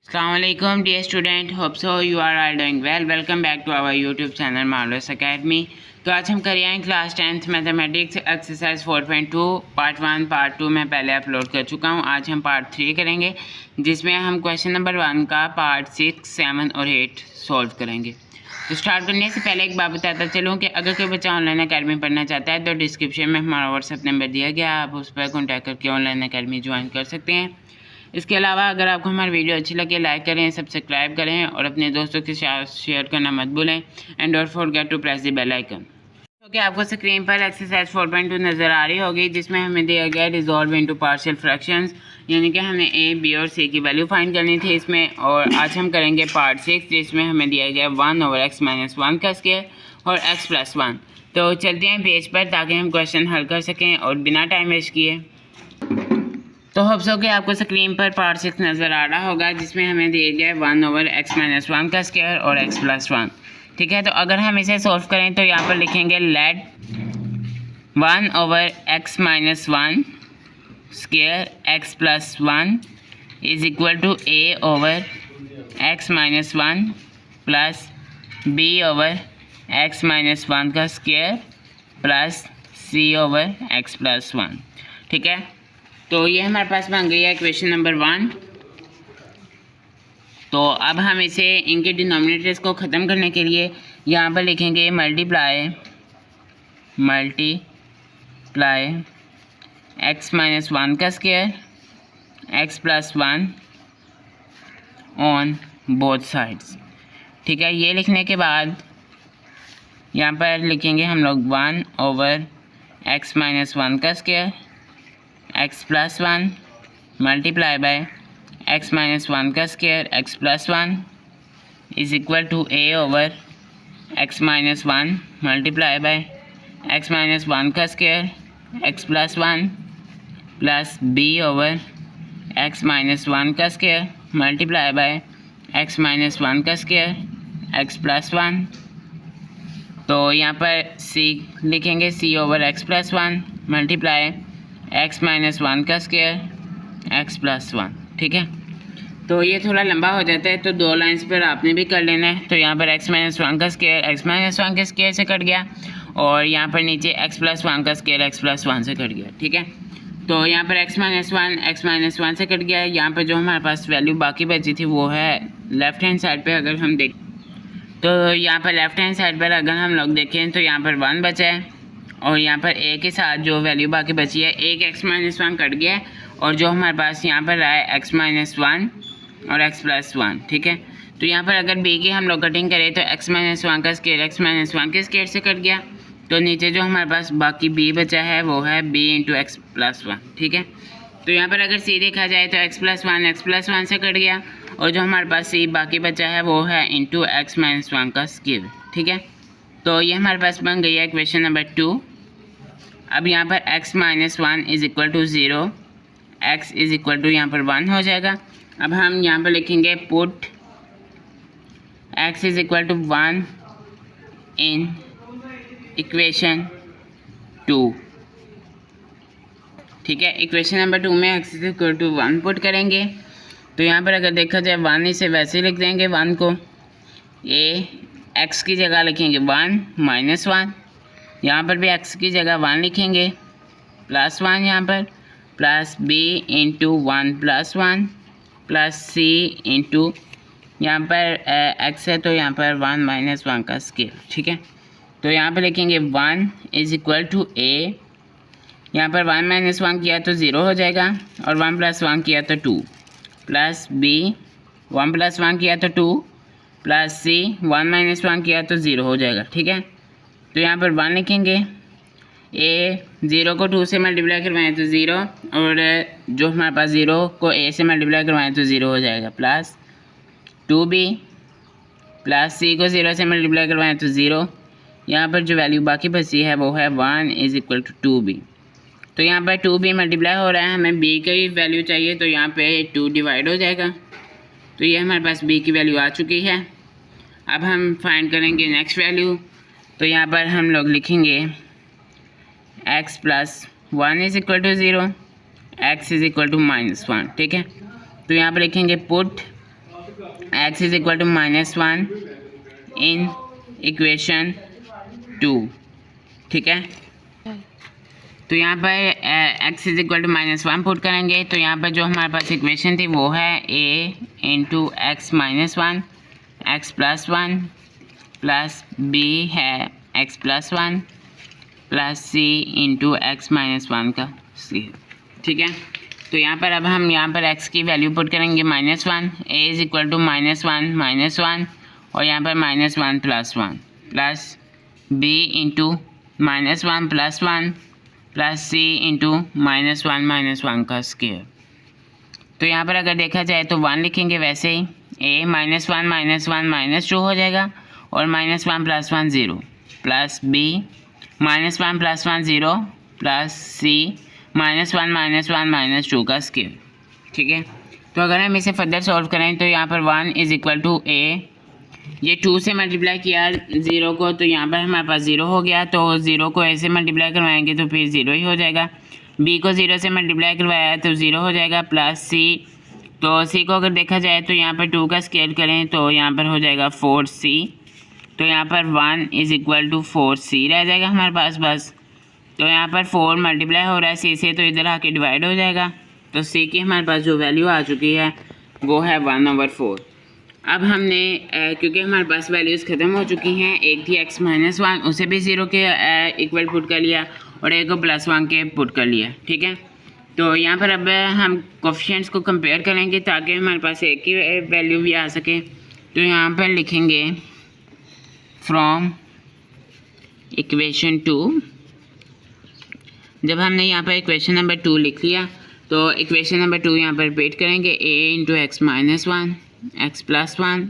Assalamualaikum dear student, hope so you are all doing well. Welcome back to our YouTube channel Marvelous Academy. तो आज हम करेंगे class 10th mathematics exercise 4.2 part 1 part 2 मैं पहले upload कर चुका हूँ। आज हम पार्ट 3 करेंगे जिसमें हम क्वेश्चन नंबर 1 का पार्ट 6, 7 और 8 सॉल्व करेंगे। तो स्टार्ट करने से पहले एक बात बताता चलूँ कि अगर कोई बच्चा ऑनलाइन अकेडमी पढ़ना चाहता है तो डिस्क्रिप्शन में हमारा व्हाट्सएप नंबर दिया गया, आप उस पर कॉन्टैक्ट करके ऑनलाइन अकेडमी ज्वाइन कर सकते हैं। इसके अलावा अगर आपको हमारी वीडियो अच्छी लगे लाइक करें, सब्सक्राइब करें और अपने दोस्तों के साथ शेयर करना मत भूलें and don't forget to press the bell icon. Okay, आपको स्क्रीन पर एक्सरसाइज 4.2 नज़र आ रही होगी जिसमें हमें दिया गया रिजॉल्व इनटू पार्शियल फ्रैक्शंस, यानी कि हमें ए, बी और सी की वैल्यू फाइंड करनी थी इसमें। और आज हम करेंगे पार्ट 6 जिसमें हमें दिया गया 1/x-1 का स्क्वायर और x+1। तो चलते हैं पेज पर ताकि हम क्वेश्चन हल कर सकें और बिना टाइम वेस्ट किए। तो होप सो कि आपको स्क्रीन पर पार्ट 6 नज़र आ रहा होगा जिसमें हमें दिए गए 1/x-1 का स्क्वायर और x+1। ठीक है, तो अगर हम इसे सॉल्व करें तो यहाँ पर लिखेंगे let 1/x-1 square x+1 is equal to a/x-1 plus b/x-1 का स्क्वायर प्लस c/x+1। ठीक है, तो ये हमारे पास बन गई है क्वेश्चन नंबर 1। तो अब हम इसे इनके डिनोमिनेटर्स को ख़त्म करने के लिए यहाँ पर लिखेंगे मल्टीप्लाई x-1 का square x+1 on both sides. ठीक है, ये लिखने के बाद यहाँ पर लिखेंगे हम लोग 1/x-1 का square x+1 multiply by x-1 का square x+1 is equal to a/x-1 multiply by x-1 का स्क्वायर x+1 प्लस b/x-1 का स्क्वायर मल्टीप्लाई बाय x-1 का स्क्वायर x+1। तो यहाँ पर c लिखेंगे c/x+1 मल्टीप्लाई x-1 का स्क्वायर x+1। ठीक है, तो ये थोड़ा लंबा हो जाता है तो दो लाइंस पर आपने भी कर लेना है। तो यहाँ पर x-1 का स्क्वायर x-1 के स्क्वायर से कट गया और यहाँ पर नीचे x+1 का स्क्वायर x+1 से कट गया। ठीक है, तो यहाँ पर x-1 से कट गया। यहाँ पर जो हमारे पास वैल्यू बाकी बची थी वो है लेफ़्ट हैंड साइड पे। अगर हम देख तो यहाँ पर लेफ़्ट हैंड साइड पर अगर हम लोग देखें तो यहाँ पर 1 बचा है और यहाँ पर a के साथ जो वैल्यू बाकी बची है एक x-1 कट गया है और जो हमारे पास यहाँ पर रहा है x-1 और x+1। ठीक है, तो यहाँ पर अगर b की हम लोग कटिंग करें तो x-1 का स्क्वायर x-1 के स्क्वायर से कट गया। तो नीचे जो हमारे पास बाकी b बचा है वो है b × x+1। ठीक है, तो यहाँ पर अगर c देखा जाए तो x+1 से कट गया और जो हमारे पास c बाकी बचा है वो है इंटू x-1 का स्क्वायर। ठीक है, तो ये हमारे पास बन गई है क्वेश्चन नंबर 2। अब यहाँ पर x-1 is equal to 0, x is equal to यहाँ पर 1 हो जाएगा। अब हम यहाँ पर लिखेंगे put x is equal to 1 in equation 2। ठीक है, इक्वेशन नंबर 2 में x is equal to 1 put करेंगे। तो यहाँ पर अगर देखा जाए 1 इसे वैसे लिख देंगे 1 को x की जगह लिखेंगे 1 -1, यहाँ पर भी x की जगह 1 लिखेंगे +1 यहाँ पर plus b into 1 + 1 plus c into यहाँ पर x है तो यहाँ पर 1 - 1 का स्क्वायर। ठीक है, तो यहाँ पर लिखेंगे 1 इज इक्वल टू a, यहाँ पर 1 - 1 किया तो 0 हो जाएगा और 1 + 1 किया तो 2 प्लस b 1 + 1 किया तो 2 प्लस c 1 - 1 किया तो 0 हो जाएगा। ठीक है, तो यहाँ पर 1 लिखेंगे a 0 को 2 से मल्टीप्लाई करवाएं तो 0 और जो हमारे पास 0 को a से मल्टीप्लाई करवाएं तो 0 हो जाएगा प्लस 2b प्लस c को 0 से मल्टीप्लाई करवाएं तो 0। यहाँ पर जो वैल्यू बाकी बची है वो है 1 इज इक्वल टू 2b। तो यहाँ पर 2b मल्टीप्लाई हो रहा है, हमें b की वैल्यू चाहिए तो यहाँ पे 2 डिवाइड हो जाएगा। तो ये हमारे पास b की वैल्यू आ चुकी है। अब हम फाइंड करेंगे नेक्स्ट वैल्यू। तो यहाँ पर हम लोग लिखेंगे x+1 is equal to 0, x is equal to -1। ठीक है, तो यहाँ पर लिखेंगे put x is equal to -1 in equation 2, ठीक है। तो यहाँ पर x is equal to -1 put करेंगे, तो यहाँ पर जो हमारे पास इक्वेशन थी वो है a into x -1 x plus 1 plus b है x plus 1 plus c into x -1 का c, ठीक है। तो यहाँ पर अब हम यहाँ पर x की वैल्यू पुट करेंगे -1, a इज इक्वल टू -1 और यहाँ पर -1 plus 1 plus b into -1 plus 1 plus c into -1 का स्क्वायर। तो यहाँ पर अगर देखा जाए तो 1 लिखेंगे, वैसे ही a -1 -2 हो जाएगा और -1 plus 1 0 plus b -1 plus 1 0 plus c -1 -2 का स्क्वायर, ठीक है। तो अगर हम इसे फर्दर सॉल्व करें तो यहाँ पर 1 इज इक्वल टू a, ये 2 से मल्टीप्लाई किया 0 को, तो यहाँ पर हमारे पास 0 हो गया, तो 0 को a से मल्टीप्लाई करवाएंगे तो फिर 0 ही हो जाएगा। b को 0 से मल्टीप्लाई करवाया तो 0 हो जाएगा प्लस c, तो c को अगर देखा जाए तो यहाँ पर 2 का स्केल करें तो यहाँ पर हो जाएगा 4c, तो यहाँ पर 1 इज इक्वल टू 4c रह जाएगा हमारे पास बस। तो यहाँ पर 4 मल्टीप्लाई हो रहा है c से, तो इधर आके डिवाइड हो जाएगा, तो c की हमारे पास जो वैल्यू आ चुकी है वो है 1/4। अब हमने क्योंकि हमारे पास वैल्यूज़ ख़त्म हो चुकी हैं, एक थी x -1 उसे भी 0 के इक्वल पुट कर लिया और एक को +1 के पुट कर लिया, ठीक है। तो यहाँ पर अब हम कोफिशिएंट्स को कंपेयर करेंगे ताकि हमारे पास एक ही वैल्यू भी आ सके। तो यहाँ पर लिखेंगे फ्रॉम इक्वेशन 2, जब हमने यहाँ पर इक्वेशन नंबर 2 लिख लिया तो इक्वेशन नंबर 2 यहाँ पर रिपीट करेंगे, a into x -1 x plus 1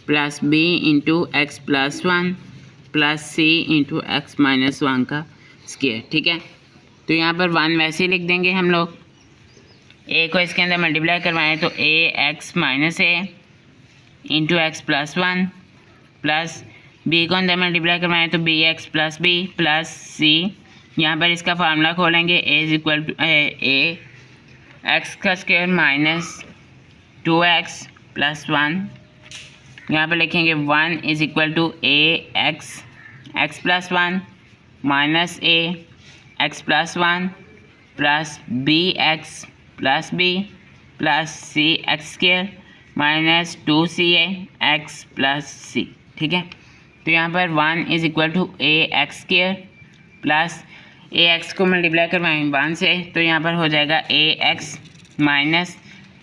plus b into x plus 1 plus c into x -1 का स्क्वायर, ठीक है। तो यहाँ पर 1 वैसे ही लिख देंगे हम लोग, a को इसके अंदर मल्टीप्लाई करवाएं तो ax -a into x plus 1 plus b को अंदर मल्टीप्लाई करवाएं तो bx plus b plus c, यहाँ पर इसका फार्मूला खोलेंगे a is equal to a x का स्क्वायर माइनस 2x प्लस 1, यहाँ पर लिखेंगे 1 is equal to a x plus 1 minus a x plus 1 plus bx plus b plus c x square minus 2ca x plus c, ठीक है। तो यहाँ पर 1 is equal to a x square plus a x को multiply करवाएंगे 1 से, तो यहाँ पर हो जाएगा a x minus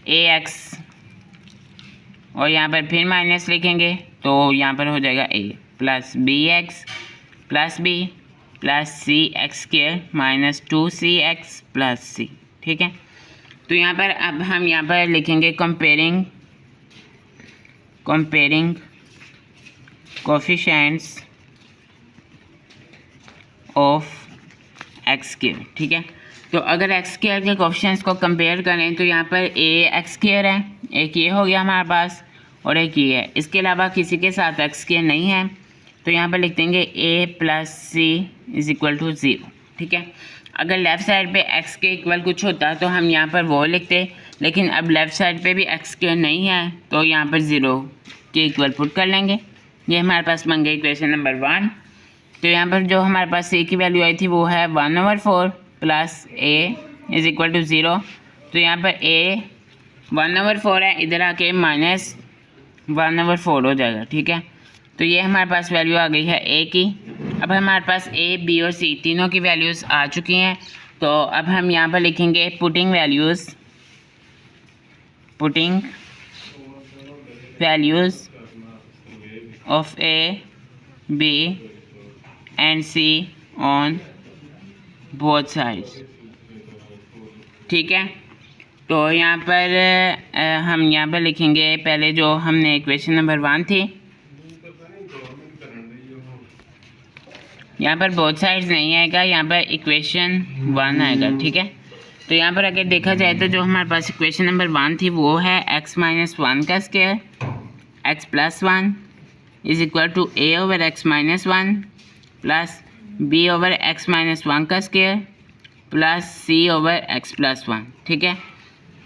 a x और यहाँ पर फिर माइनस लिखेंगे तो यहाँ पर हो जाएगा a plus b x plus b plus c x square minus 2c x plus c, ठीक है। तो यहाँ पर अब हम यहाँ पर लिखेंगे comparing coefficients of x square, ठीक है। तो अगर एक्स स्क्वायर के कोफिशिएंट्स को कंपेयर करें तो यहाँ पर ए एक्स स्क्वायर है, एक ये हो गया हमारे पास और एक ये है, इसके अलावा किसी के साथ एक्स स्क्वायर नहीं है, तो यहाँ पर लिख देंगे a plus c is equal to 0, ठीक है। अगर लेफ़्ट साइड पे x के इक्वल कुछ होता तो हम यहाँ पर वो लिखते, लेकिन अब लेफ़्ट साइड पे भी x स्क्वायर नहीं है तो यहाँ पर 0 के इक्वल पुट कर लेंगे। ये हमारे पास बन गई इक्वेशन नंबर 1। तो यहाँ पर जो हमारे पास c की वैल्यू आई थी वो है 1/4 plus a is equal to 0। तो यहाँ पर a 1/4 है, इधर आके माइनस 1/4 हो जाएगा, ठीक है। तो ये हमारे पास वैल्यू आ गई है a की। अब हमारे पास a, b और c तीनों की वैल्यूज़ आ चुकी हैं। तो अब हम यहाँ पर लिखेंगे putting values of a, b and c on both sides, ठीक है। तो यहाँ पर हम यहाँ पर लिखेंगे पहले जो हमने इक्वेशन नंबर 1 थी, यहाँ पर बोथ साइड्स नहीं आएगा, यहाँ पर इक्वेशन 1 आएगा, ठीक है। तो यहाँ पर अगर देखा जाए तो जो हमारे पास इक्वेशन नंबर 1 थी वो है x माइनस 1 का square x plus 1 is equal to a over x minus 1 plus b over x minus 1 का square plus c over x plus 1, ठीक है।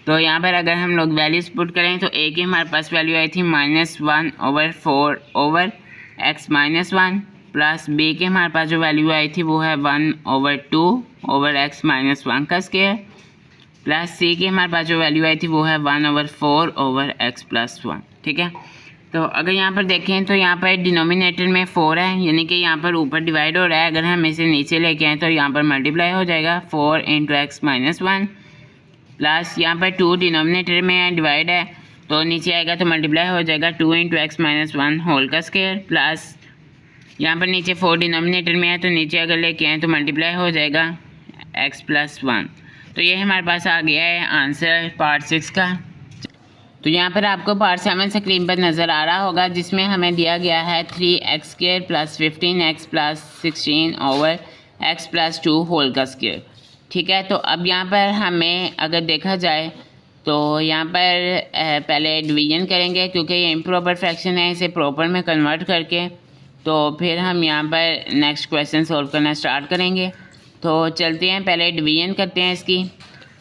तो यहाँ पर अगर हम लोग वैल्यूज़ पुट करें तो ए की हमारे पास वैल्यू आई थी -1/4/x-1 प्लस बी के हमारे पास जो वैल्यू आई थी वो है 1/2/x-1 का स्क्वायर प्लस सी की हमारे पास जो वैल्यू आई थी वो है 1/4/x+1। ठीक है, तो अगर यहाँ पर देखें तो यहाँ पर डिनोमिनेटर में 4 है, यानी कि यहाँ पर ऊपर डिवाइड हो रहा है। अगर हम इसे नीचे लेके आएँ तो यहाँ पर मल्टीप्लाई हो जाएगा 4 × x-1 प्लस यहाँ पर 2 डिनोमिनेटर में डिवाइड है तो नीचे आएगा तो मल्टीप्लाई हो जाएगा 2 × x-1 होल का स्क्वायर प्लस यहाँ पर नीचे 4 डिनोमिनेटर में है तो नीचे अगर लेके आएँ तो मल्टीप्लाई हो जाएगा x+1। तो ये हमारे पास आ गया है आंसर पार्ट 6 का। तो यहाँ पर आपको पार्ट 7 स्क्रीन पर नज़र आ रहा होगा जिसमें हमें दिया गया है 3x² + 15x + 16 over x+2 whole का स्क्वायर। ठीक है, तो अब यहाँ पर हमें अगर देखा जाए तो यहाँ पर पहले डिवीजन करेंगे क्योंकि ये इम्प्रॉपर फ्रैक्शन है, इसे प्रॉपर में कन्वर्ट करके तो फिर हम यहाँ पर नेक्स्ट क्वेश्चन सॉल्व करना स्टार्ट करेंगे। तो चलते हैं, पहले डिवीजन करते हैं इसकी।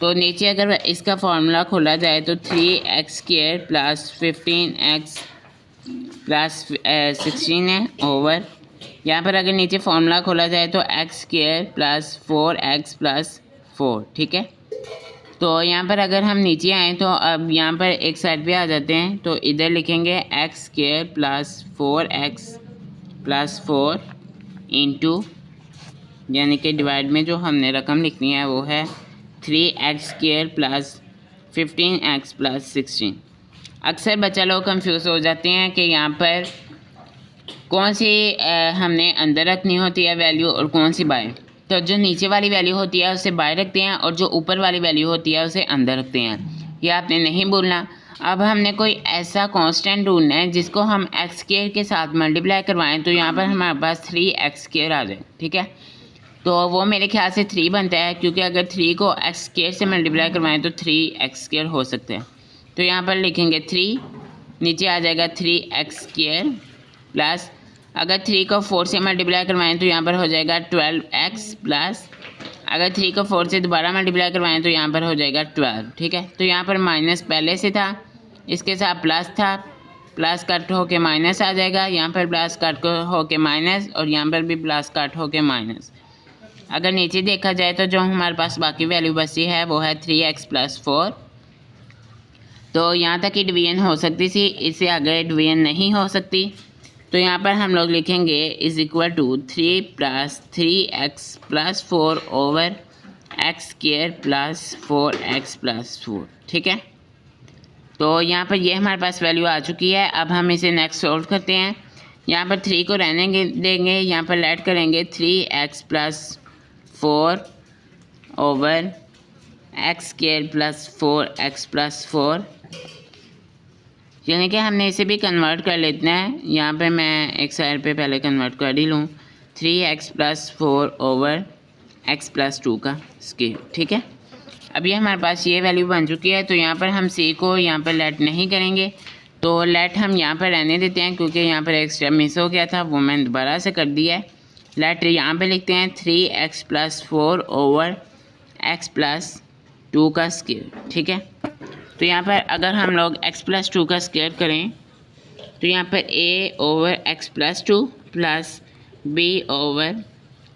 तो नीचे अगर इसका फार्मूला खोला जाए तो 3x² + 15x + 16 है ओवर, यहाँ पर अगर नीचे फार्मूला खोला जाए तो x² + 4x + 4। ठीक है, तो यहाँ पर अगर हम नीचे आएँ तो अब यहाँ पर एक साइड पे आ जाते हैं तो इधर लिखेंगे x² + 4x + 4 इंटू, यानी कि डिवाइड में जो हमने रकम लिखनी है वो है 3x² + 15x + 16। अक्सर बच्चा लोग कंफ्यूज हो जाते हैं कि यहाँ पर कौन सी हमने अंदर रखनी होती है वैल्यू और कौन सी बाहर। तो जो नीचे वाली वैल्यू होती है उसे बाहर रखते हैं और जो ऊपर वाली वैल्यू होती है उसे अंदर रखते हैं, यह आपने नहीं भूलना। अब हमने कोई ऐसा कांस्टेंट ढूंढना है जिसको हम x² के साथ मल्टीप्लाई करवाएं तो यहाँ पर हमारे पास 3x² आ जाए। ठीक है, तो वो मेरे ख्याल से 3 बनता है क्योंकि अगर 3 को x² से मल्टीप्लाई करवाएं तो 3x² हो सकता है। तो यहाँ पर लिखेंगे 3, नीचे आ जाएगा 3x² प्लस अगर 3 को 4 से मल्टीप्लाई करवाएं तो यहाँ पर हो जाएगा 12x प्लस अगर 3 को 4 से दोबारा मल्टीप्लाई करवाएं तो यहाँ पर हो जाएगा 12। ठीक है, तो यहाँ पर माइनस पहले से था, इसके साथ प्लस था, प्लस कट होके माइनस आ जाएगा, यहाँ पर प्लस कट होके माइनस और यहाँ पर भी प्लस कट होके माइनस। अगर नीचे देखा जाए तो जो हमारे पास बाकी वैल्यू बची है वो है 3x + 4। तो यहाँ तक ही डिवीजन हो सकती थी, इससे आगे डिवीजन नहीं हो सकती। तो यहाँ पर हम लोग लिखेंगे = 3 + 3x + 4 ओवर x² + 4x + 4। ठीक है, तो यहाँ पर ये हमारे पास वैल्यू आ चुकी है। अब हम इसे नेक्स्ट सॉल्व करते हैं। यहाँ पर 3 को रहने देंगे, यहाँ पर ऐड करेंगे 3x + 4 ओवर x² + 4x + 4, यानी कि हमने इसे भी कन्वर्ट कर लेना है। यहाँ पे मैं एक साइड पे पहले कन्वर्ट कर ही लूँ, 3x + 4 ओवर x + 2 का स्क्वायर। ठीक है, अब ये हमारे पास ये वैल्यू बन चुकी है। तो यहाँ पर हम c को यहाँ पर लेट नहीं करेंगे, तो लेट हम यहाँ पर रहने देते हैं क्योंकि यहाँ पर एक स्टेप मिस हो गया था, वो मैंने दोबारा से कर दिया है। लेट यहाँ पे लिखते हैं 3x + 4 ओवर x + 2 का स्क्वायर। ठीक है, तो यहाँ पर अगर हम लोग x + 2 का स्क्वायर करें तो यहाँ पर a over x + 2 plus b over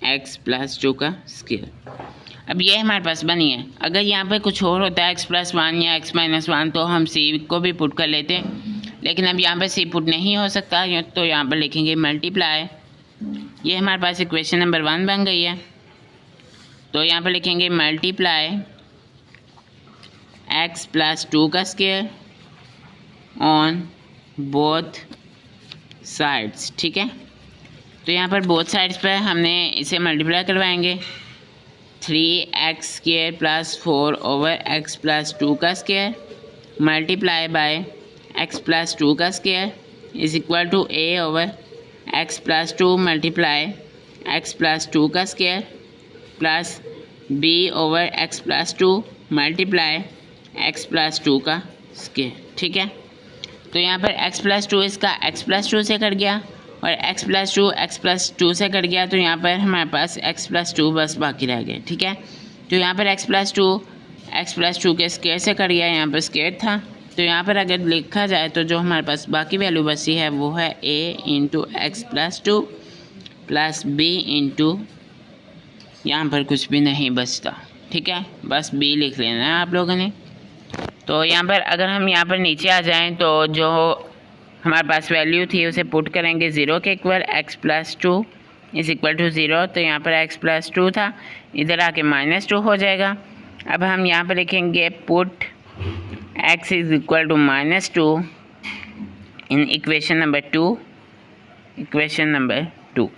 x + 2 का स्क्वायर। अब ये हमारे पास बनी है। अगर यहाँ पर कुछ और होता है x + 1 या x - 1 तो हम c को भी पुट कर लेते हैं, लेकिन अब यहाँ पर c पुट नहीं हो सकता, तो यहाँ पर लिखेंगे मल्टीप्लाई। ये हमारे पास इक्वेशन नंबर 1 बन गई है। तो यहाँ पर लिखेंगे मल्टीप्लाई x + 2 का स्क्वायर ऑन बोथ साइड्स। ठीक है, तो यहाँ पर बोथ साइड्स पर हमने इसे मल्टीप्लाई करवाएंगे 3x² + 4 ओवर x + 2 का स्क्वायर मल्टीप्लाई बाय x + 2 का square = a over x + 2 multiply x + 2 का square plus b over x + 2 multiply x + 2 का स्क्वायर। ठीक है, तो यहाँ पर x + 2 इसका x + 2 से कट गया और x + 2 x + 2 से कट गया, तो यहाँ पर हमारे पास x + 2 बस बाकी रह गए। ठीक है, तो यहाँ पर x + 2 एक्स प्लस टू के स्क्वायर से कट गया, यहाँ पर स्क्वायर था। तो यहाँ पर अगर लिखा जाए तो जो हमारे पास बाकी वैल्यू बची है वो है a into x plus two plus b into, यहाँ पर कुछ भी नहीं बचता, ठीक है, बस b लिख लेना है आप लोगों ने। तो यहाँ पर अगर हम यहाँ पर नीचे आ जाएं तो जो हमारे पास वैल्यू थी उसे पुट करेंगे 0 के equal, x plus two is equal to 0। तो यहाँ पर एक्स प्लस टू था, इधर आके -2 हो जाएगा। अब हम यहाँ पर लिखेंगे put x is equal to -2 in equation number 2, equation number 2।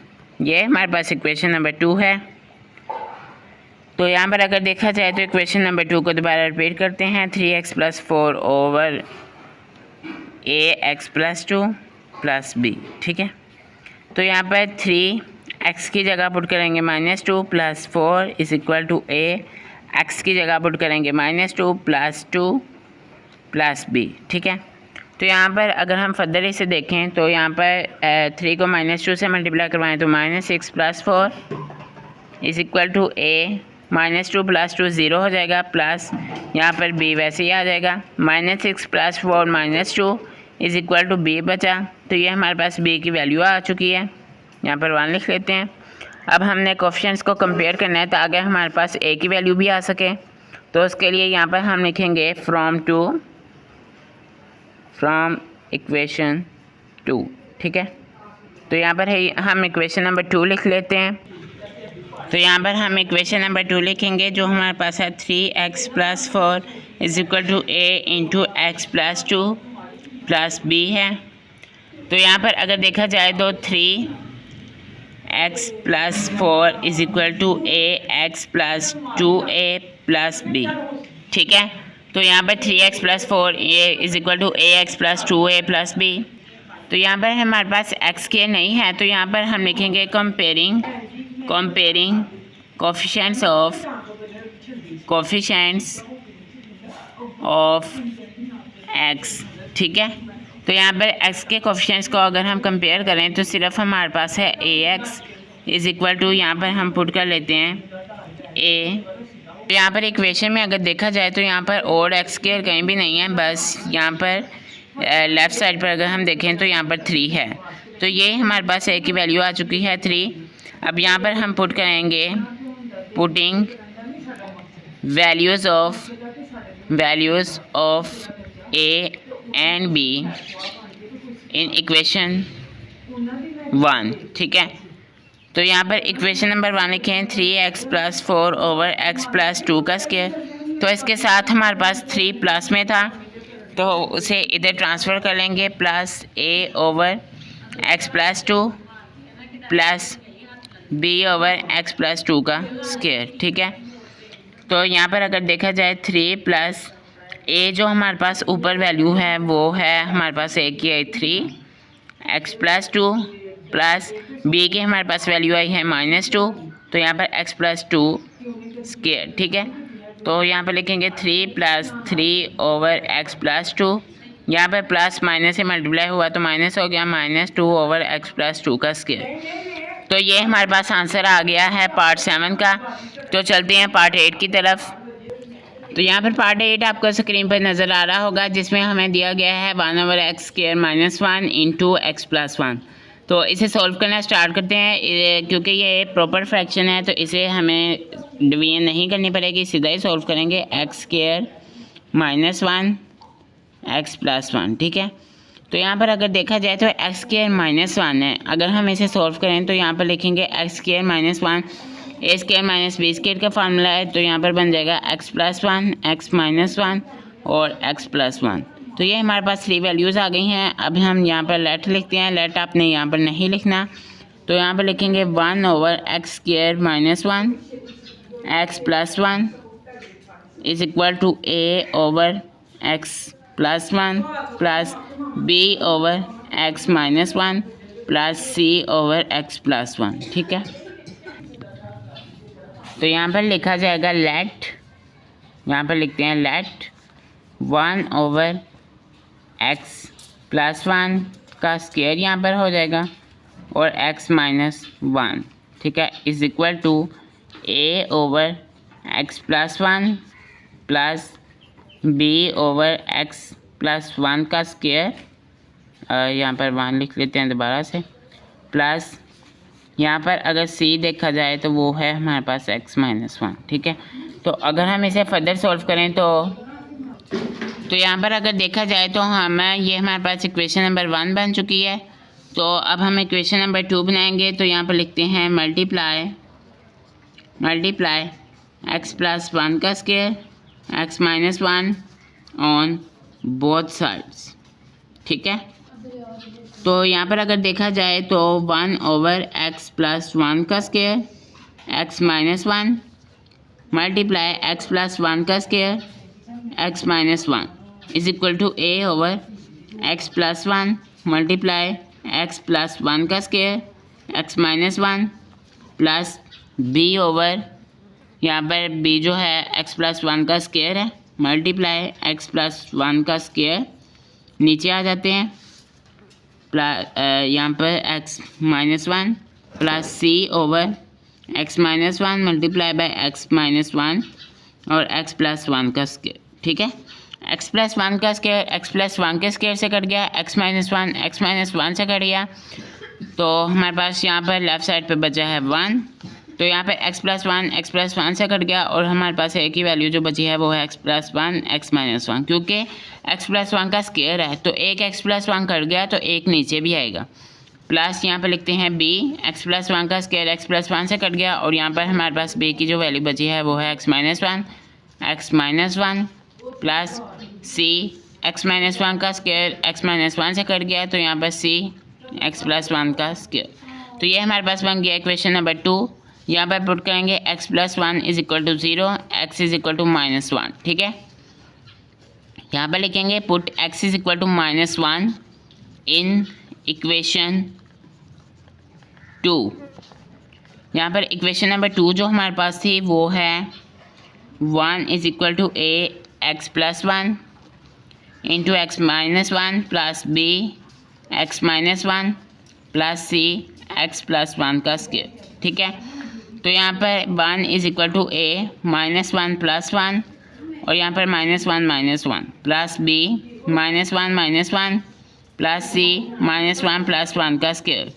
ये हमारे पास इक्वेशन नंबर 2 है। तो यहाँ पर अगर देखा जाए तो इक्वेशन नंबर 2 को दोबारा रिपीट करते हैं, 3x plus 4 over ax plus 2 plus b, ठीक है। तो यहाँ पर 3x की जगह पुट करेंगे -2 plus 4 is equal to a, x की जगह पुट करेंगे -2 प्लस 2 प्लस b, ठीक है। तो यहाँ पर अगर हम फर्दर इसे देखें तो यहाँ पर 3 को -2 से मल्टीप्लाई करवाएं तो -6 plus 4 is equal to a, -2 plus 2 0 हो जाएगा, प्लस यहाँ पर b वैसे ही आ जाएगा, -6 plus 4 -2 is equal to b बचा। तो ये हमारे पास b की वैल्यू आ चुकी है, यहाँ पर 1 लिख लेते हैं। अब हमने कोफिशिएंट्स को कंपेयर करना है ताकि हमारे पास a की वैल्यू भी आ सके। तो उसके लिए यहाँ पर हम लिखेंगे फ्रॉम इक्वेशन 2, ठीक है। तो यहाँ पर है हम इक्वेशन नंबर 2 लिख लेते हैं। तो यहाँ पर हम इक्वेशन नंबर 2 लिखेंगे जो हमारे पास है 3x plus 4 is equal to a into x plus 2 plus b है। तो यहाँ पर अगर देखा जाए तो 3x plus 4 is equal to ax plus 2a plus b, ठीक है। तो यहाँ पर 3x plus 4 is equal to ax plus 2a plus b। तो यहाँ पर हमारे पास x के नहीं है, तो यहाँ पर हम लिखेंगे कंपेयरिंग कोफिशिएंट्स ऑफ x, ठीक है। तो यहाँ पर x के कोफिशिएंट्स को अगर हम कंपेयर करें तो सिर्फ हमारे पास है ax इज़ इक्वल टू, यहाँ पर हम पुट कर लेते हैं a। तो यहाँ पर इक्वेशन में अगर देखा जाए तो यहाँ पर और एक्स स्क्वायर कहीं भी नहीं है, बस यहाँ पर लेफ़्ट साइड पर अगर हम देखें तो यहाँ पर 3 है। तो ये हमारे पास a की वैल्यू आ चुकी है 3। अब यहाँ पर हम पुट करेंगे putting values of a and b in equation 1, ठीक है। तो यहाँ पर इक्वेशन नंबर 1 लिखें 3x plus 4 over x plus 2 का स्क्वायर। तो इसके साथ हमारे पास 3 प्लस में था तो उसे इधर ट्रांसफ़र कर लेंगे, plus a over x plus 2 plus b over x plus 2 का स्क्वायर, ठीक है। तो यहाँ पर अगर देखा जाए 3 प्लस a जो हमारे पास ऊपर वैल्यू है वो है हमारे पास a की आई 3x प्लस 2 प्लस b की हमारे पास वैल्यू आई है -2। तो यहाँ पर x प्लस 2 स्क्वायर, ठीक है। तो यहाँ पर लिखेंगे 3 प्लस 3 ओवर x प्लस 2, यहाँ पर प्लस माइनस से मल्टीप्लाई हुआ तो माइनस हो गया, -2 ओवर x प्लस 2 का स्क्वायर। तो ये हमारे पास आंसर आ गया है पार्ट 7 का। तो चलते हैं पार्ट 8 की तरफ। तो यहाँ पर पार्ट 8 आपको स्क्रीन पर नज़र आ रहा होगा जिसमें हमें दिया गया है 1 over x square minus 1 into x plus 1। तो इसे सॉल्व करना स्टार्ट करते हैं। क्योंकि ये प्रॉपर फ्रैक्शन है तो इसे हमें डिवीजन नहीं करनी पड़ेगी, सीधा ही सॉल्व करेंगे। X square minus 1 x plus 1, ठीक है। तो यहाँ पर अगर देखा जाए तो एक्स स्क्वायर माइनस 1 है, अगर हम इसे सॉल्व करें तो यहाँ पर लिखेंगे एक्स स्क्वायर माइनस 1 ए स्क्वायर माइनस बी स्क्वायर का फार्मूला है। तो यहाँ पर बन जाएगा एक्स प्लस 1 एक्स माइनस 1 और एक्स प्लस 1। तो ये हमारे पास 3 वैल्यूज़ आ गई हैं। अब हम यहाँ पर लेट लिखते हैं, लेट आपने यहाँ पर नहीं लिखना। तो यहाँ पर लिखेंगे 1 over x square minus 1 x plus 1 is equal to a over x plus 1 plus b over x minus 1 plus c over x plus 1, ठीक है। तो यहाँ पर लिखा जाएगा लेट, यहाँ पर लिखते हैं लेट 1 ओवर एक्स प्लस 1 का स्क्वायर यहाँ पर हो जाएगा और एक्स माइनस 1, ठीक है, is equal to a over x plus 1 plus b over x plus 1 का स्क्वायर, यहाँ पर 1 लिख लेते हैं दोबारा से, प्लस यहाँ पर अगर सी देखा जाए तो वो है हमारे पास x माइनस 1। ठीक है, तो अगर हम इसे फर्दर सॉल्व करें तो यहाँ पर अगर देखा जाए तो हमें ये हमारे पास इक्वेशन नंबर 1 बन चुकी है। तो अब हम इक्वेशन नंबर 2 बनाएंगे। तो यहाँ पर लिखते हैं मल्टीप्लाई x प्लस 1 का square x minus 1 on both sides. ठीक है, तो यहाँ पर अगर देखा जाए तो 1 ओवर x प्लस 1 का square x minus 1 multiply x plus 1 का square x minus 1 is equal to a over x plus 1 multiply x plus 1 का square x minus 1 plus b over, यहाँ पर b जो है x प्लस 1 का square है multiply x plus 1 का square, नीचे आ जाते हैं यहाँ पर x minus 1 plus c over x minus 1 multiply by x minus 1 और x प्लस 1 का स्क्वायर। ठीक है, x प्लस 1 का स्क्वायर x प्लस 1 के स्क्वायर से कट गया, x माइनस 1 से कट गया, तो हमारे पास यहाँ पर लेफ़्ट साइड पे बचा है 1। तो यहाँ पे x प्लस 1 से कट गया और हमारे पास एक ही वैल्यू जो बची है वो है x प्लस 1 x माइनस 1, क्योंकि x प्लस 1 का स्क्वायर है तो एक x प्लस 1 कट गया तो एक नीचे भी आएगा। प्लस यहाँ पे लिखते हैं b, x प्लस 1 का स्क्वायर x प्लस 1 से कट गया और यहाँ पर हमारे पास b की जो वैल्यू बची है वो है x minus 1 plus c, x minus 1 का स्क्वायर x माइनस 1 से कट गया तो यहाँ पर c x प्लस 1 का स्क्वायर। तो ये हमारे पास बन गया इक्वेशन नंबर 2। यहाँ पर पुट करेंगे x plus 1 is equal to 0, x is equal to minus 1। ठीक है, यहाँ पर लिखेंगे put x is equal to minus 1 in equation 2। यहाँ पर इक्वेशन नंबर 2 जो हमारे पास थी वो है 1 is equal to a x plus 1 into x minus 1 plus b x minus 1 plus c x plus 1 का स्क्वायर। ठीक है, तो यहाँ पर 1 is equal to a minus 1 plus 1 और यहाँ पर minus 1 plus b minus 1 plus c minus 1 plus 1 का square.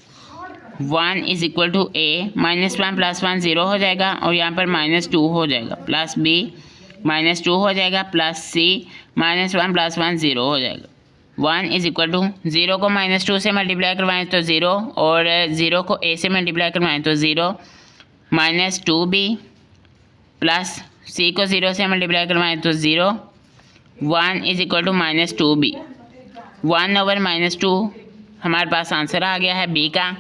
1 is equal to a minus 1 plus 1 0 हो जाएगा और यहाँ पर माइनस 2 हो जाएगा, प्लस b माइनस 2 हो जाएगा, प्लस c माइनस 1 प्लस 1 0 हो जाएगा। 1 इज इक्वल टू 0 को माइनस 2 से मल्टीप्लाई करवाएं तो 0 और 0 को a से मल्टीप्लाई करवाएं तो 0 माइनस 2b प्लस c को 0 से मल्टीप्लाई करवाएं तो 0। 1 is equal to minus 2b, 1 over minus 2 हमारे पास आंसर आ गया है b का।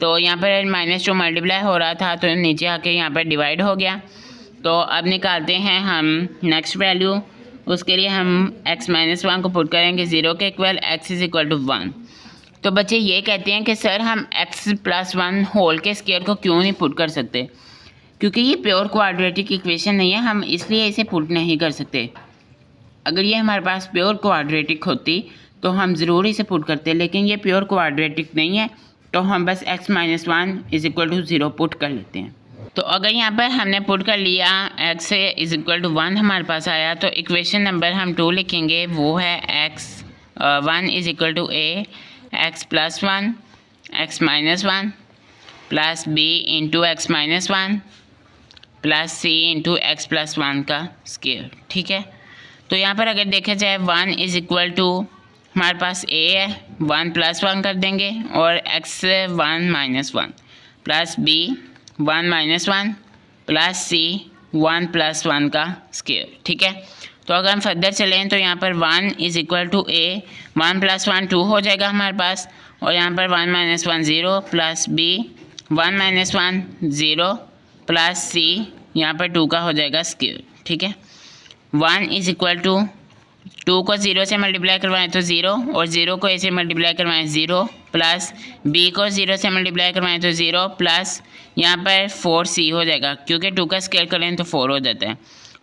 तो यहाँ पर माइनस 2 मल्टीप्लाई हो रहा था तो नीचे आके यहाँ पर डिवाइड हो गया। तो अब निकालते हैं हम नेक्स्ट वैल्यू। उसके लिए हम x माइनस 1 को पुट करेंगे 0 के equal, x is equal to 1। तो बच्चे ये कहते हैं कि सर हम x प्लस 1 होल के स्क्वायर को क्यों नहीं पुट कर सकते, क्योंकि ये प्योर क्वाड्रेटिक इक्वेशन नहीं है, हम इसलिए इसे पुट नहीं कर सकते। अगर ये हमारे पास प्योर क्वाड्रेटिक होती तो हम ज़रूर इसे पुट करते, लेकिन ये प्योर क्वाड्रेटिक नहीं है तो हम बस x minus 1 is equal to 0 put कर लेते हैं। तो अगर यहाँ पर हमने पुट कर लिया x इज इक्वल टू 1 हमारे पास आया, तो इक्वेशन नंबर हम 2 लिखेंगे, वो है x 1 is equal to a x plus 1 x minus 1 plus b into x minus 1 plus c into x plus 1 का स्क्वायर। ठीक है, तो यहाँ पर अगर देखा जाए 1 इज इक्वल टू हमारे पास a है, 1 प्लस 1 कर देंगे और x 1 minus 1 plus b 1 minus 1 plus c 1 plus 1 का स्क्वायर। ठीक है, तो अगर हम फर्दर चलें तो यहाँ पर 1 is equal to a 1 plus 1 2 हो जाएगा हमारे पास और यहाँ पर 1 minus 1 0 plus b 1 minus 1 0 plus c यहाँ पर 2 का हो जाएगा स्क्वायर। ठीक है, 1 इज इक्वल टू 2 को 0 से मल्टीप्लाई करवाएं तो 0 और 0 को a से मल्टीप्लाई करवाएं 0 प्लस b को 0 से मल्टीप्लाई करवाएं तो 0 प्लस यहाँ पर 4c हो जाएगा, क्योंकि 2 का स्क्वायर करें तो 4 हो जाता है।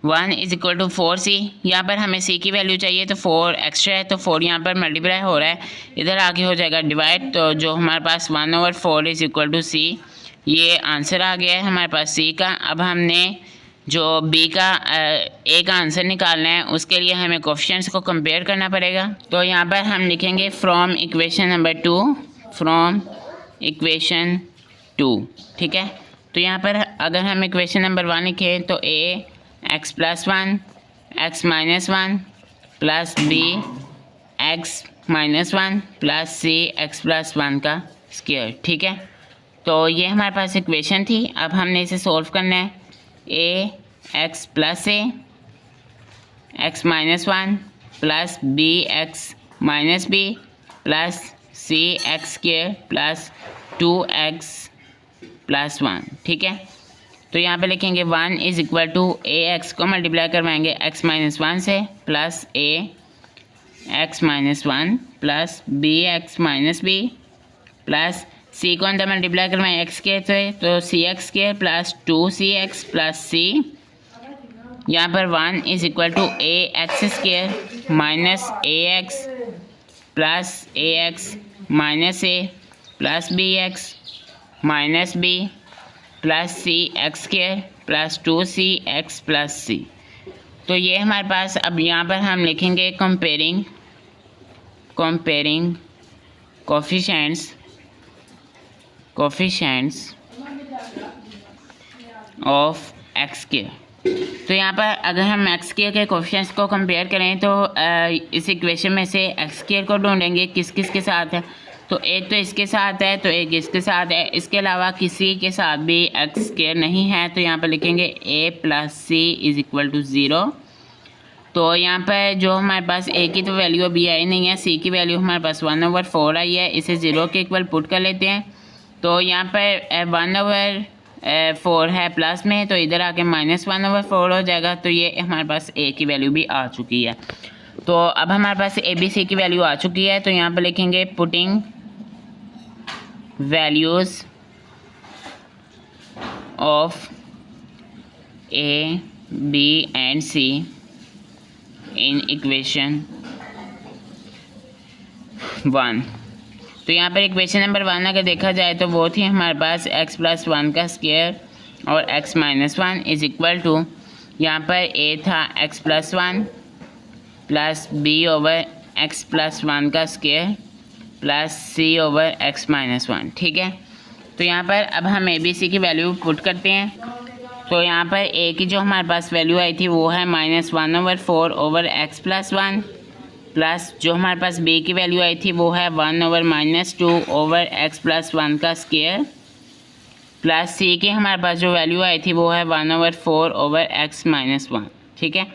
1 इज इक्वल टू 4c, यहाँ पर हमें c की वैल्यू चाहिए तो 4 एक्स्ट्रा है तो 4 यहाँ पर मल्टीप्लाई हो रहा है, इधर आगे हो जाएगा डिवाइड, तो जो हमारे पास 1 over 4 is equal to c, ये आंसर आ गया है हमारे पास c का। अब हमने जो बी का ए का आंसर निकालना है उसके लिए हमें कोफिशिएंट्स को कंपेयर करना पड़ेगा। तो यहाँ पर हम लिखेंगे from equation number 2, from equation 2, ठीक है। तो यहाँ पर अगर हम इक्वेशन नंबर 1 लिखें तो a x plus 1 x minus 1 plus b x minus 1 plus c x plus 1 का स्क्वायर, ठीक है। तो ये हमारे पास इक्वेशन थी। अब हमने इसे सॉल्व करना है। A x plus a x minus 1 plus b x minus b plus c x square plus 2x plus 1, ठीक है। तो यहाँ पे लिखेंगे 1 is equal to a x को मल्टीप्लाई करवाएंगे x माइनस 1 से plus a x minus 1 plus b x minus b plus c को अंदर मल्टीप्लाई करवाएं एक्स के से तो सी एक्स के प्लस 2cx प्लस सी। यहाँ पर 1 is equal to a x square minus a x plus a x minus a plus b x minus b plus c x square plus 2cx plus c. तो ये हमारे पास, अब यहाँ पर हम लिखेंगे comparing coefficients of x square. तो यहाँ पर अगर हम एक्स स्क्वायर के कोफिशिएंट्स को कंपेयर करें तो इस इक्वेशन में से एक्स स्क्वायर को ढूंढेंगे किस किस के साथ है। तो एक तो इसके साथ है, तो एक इसके साथ है, इसके अलावा किसी के साथ भी एक्स स्क्वायर नहीं है। तो यहाँ पर लिखेंगे a plus c is equal to 0। तो यहाँ पर जो हमारे पास ए की तो वैल्यू अभी आई नहीं है, सी की वैल्यू हमारे पास 1/4 आई है। इसे 0 के इक्वल पुट कर लेते हैं। तो यहाँ पर 1/4 है प्लस में, तो इधर आके -1/4 हो जाएगा। तो ये हमारे पास ए की वैल्यू भी आ चुकी है। तो अब हमारे पास ए बी सी की वैल्यू आ चुकी है। तो यहाँ पर लिखेंगे putting values of a b and c in equation 1। तो यहाँ पर इक्वेशन नंबर 1 अगर देखा जाए तो वो थी हमारे पास x प्लस 1 का स्क्वायर और x minus 1 is equal to, यहाँ पर a था x plus 1 plus b over x plus 1 का square plus c over x minus 1, ठीक है। तो यहाँ पर अब हम ए बी सी की वैल्यू पुट करते हैं। तो यहाँ पर a की जो हमारे पास वैल्यू आई थी वो है -1/4 ओवर x प्लस 1 प्लस जो हमारे पास b की वैल्यू आई थी वो है 1/-2 ओवर x प्लस 1 का स्क्वायर प्लस c की हमारे पास जो वैल्यू आई थी वो है 1/4 ओवर x माइनस 1, ठीक है।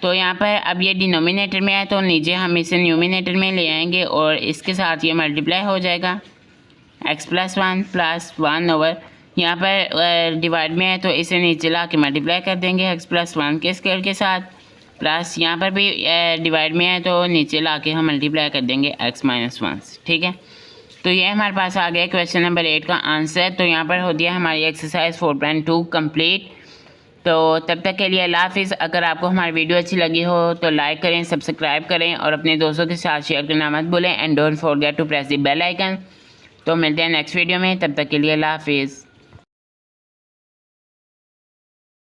तो यहाँ पर अब ये डिनोमिनेटर में है तो नीचे हम इसे न्यूमिनेटर में ले आएंगे और इसके साथ ये मल्टीप्लाई हो जाएगा x प्लस 1 प्लस 1 ओवर, यहाँ पर डिवाइड में है तो इसे नीचे ला के मल्टीप्लाई कर देंगे x प्लस 1 के स्क्वायर के साथ, प्लस यहाँ पर भी डिवाइड में है तो नीचे ला के हम मल्टीप्लाई कर देंगे x माइनस 1, ठीक है। तो ये हमारे पास आ गया क्वेश्चन नंबर 8 का आंसर। तो यहाँ पर होती है हमारी एक्सरसाइज 4.2 कंप्लीट। तो तब तक के लिए अल्लाह हाफिज़। अगर आपको हमारी वीडियो अच्छी लगी हो तो लाइक करें, सब्सक्राइब करें और अपने दोस्तों के साथ शेयर करना मत भूलें and don't forget to press the bell icon. तो मिलते हैं नेक्स्ट वीडियो में, तब तक के लिए अल्लाह हाफिज़।